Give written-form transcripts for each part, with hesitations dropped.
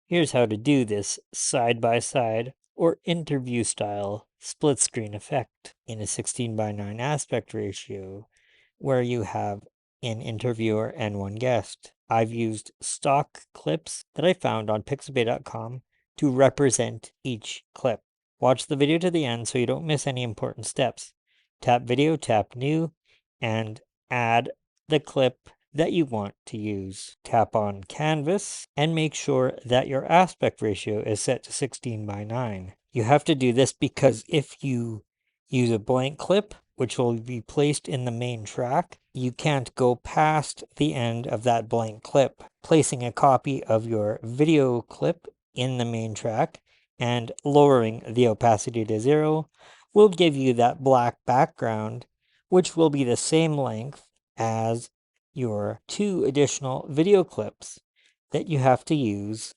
Here's how to do this side-by-side or interview style split screen effect in a 16:9 aspect ratio where you have an interviewer and one guest. I've used stock clips that I found on pixabay.com to represent each clip. Watch the video to the end so you don't miss any important steps. Tap video, tap new, and add the clip that you want to use. Tap on canvas and make sure that your aspect ratio is set to 16:9. You have to do this because if you use a blank clip, which will be placed in the main track, you can't go past the end of that blank clip. Placing a copy of your video clip in the main track and lowering the opacity to 0 will give you that black background, which will be the same length as your 2 additional video clips that you have to use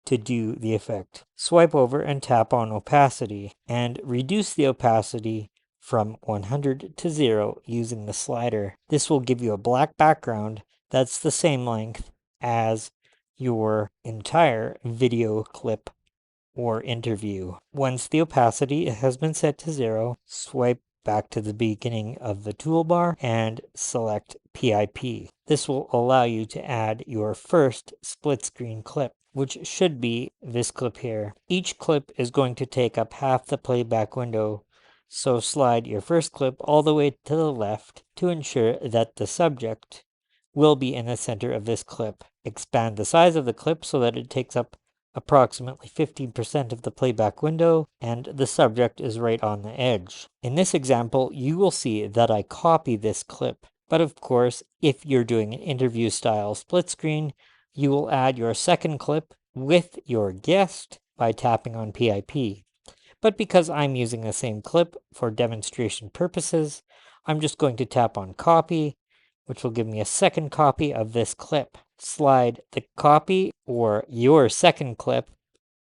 to do the effect. Swipe over and tap on opacity and reduce the opacity from 100 to 0 using the slider. This will give you a black background that's the same length as your entire video clip or interview. Once the opacity has been set to 0, swipe back to the beginning of the toolbar and select PIP. This will allow you to add your first split screen clip, which should be this clip here. Each clip is going to take up half the playback window, so slide your first clip all the way to the left to ensure that the subject will be in the center of this clip. Expand the size of the clip so that it takes up approximately 15% of the playback window, and the subject is right on the edge. In this example, you will see that I copy this clip, but of course, if you're doing an interview style split screen, you will add your second clip with your guest by tapping on PIP. But because I'm using the same clip for demonstration purposes, I'm just going to tap on copy, which will give me a second copy of this clip. Slide the copy or your second clip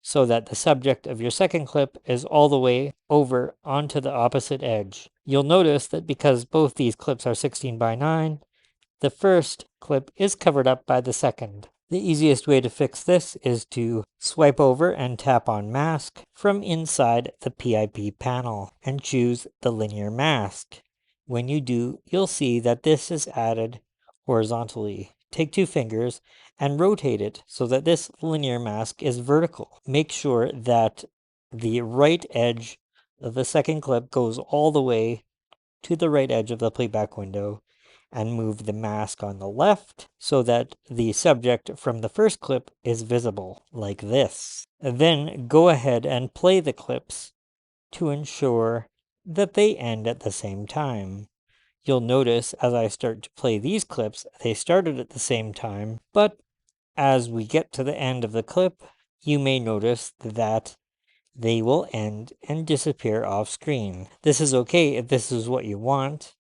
so that the subject of your second clip is all the way over onto the opposite edge. You'll notice that because both these clips are 16:9, the first clip is covered up by the second. The easiest way to fix this is to swipe over and tap on mask from inside the PIP panel and choose the linear mask. When you do, you'll see that this is added horizontally. Take 2 fingers and rotate it so that this linear mask is vertical. Make sure that the right edge of the second clip goes all the way to the right edge of the playback window, and move the mask on the left so that the subject from the first clip is visible, like this. Then go ahead and play the clips to ensure that they end at the same time. You'll notice as I start to play these clips, they started at the same time, but as we get to the end of the clip, you may notice that they will end and disappear off screen. This is okay if this is what you want,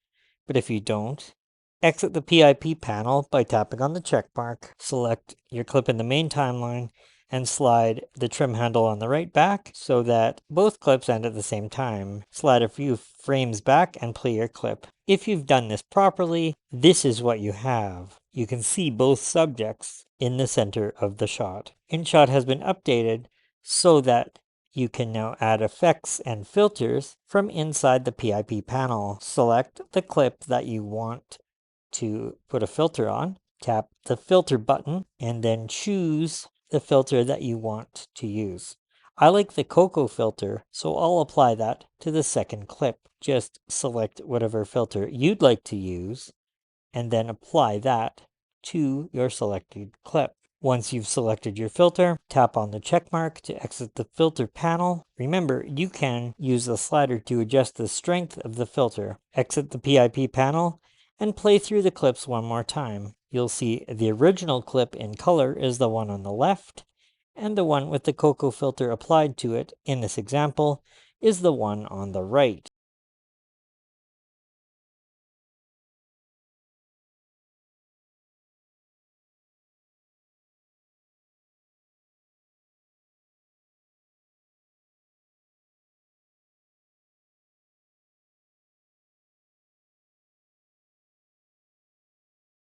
but if you don't, exit the PIP panel by tapping on the check mark, select your clip in the main timeline, and slide the trim handle on the right back so that both clips end at the same time. Slide a few frames back and play your clip. If you've done this properly, this is what you have. You can see both subjects in the center of the shot. InShot has been updated so that you can now add effects and filters from inside the PIP panel. Select the clip that you want to put a filter on, tap the filter button, and then choose the filter that you want to use. I like the cocoa filter, so I'll apply that to the second clip. Just select whatever filter you'd like to use, and then apply that to your selected clip. Once you've selected your filter, tap on the check mark to exit the filter panel. Remember, you can use the slider to adjust the strength of the filter. Exit the PIP panel and play through the clips one more time. You'll see the original clip in color is the one on the left, and the one with the cocoa filter applied to it in this example is the one on the right.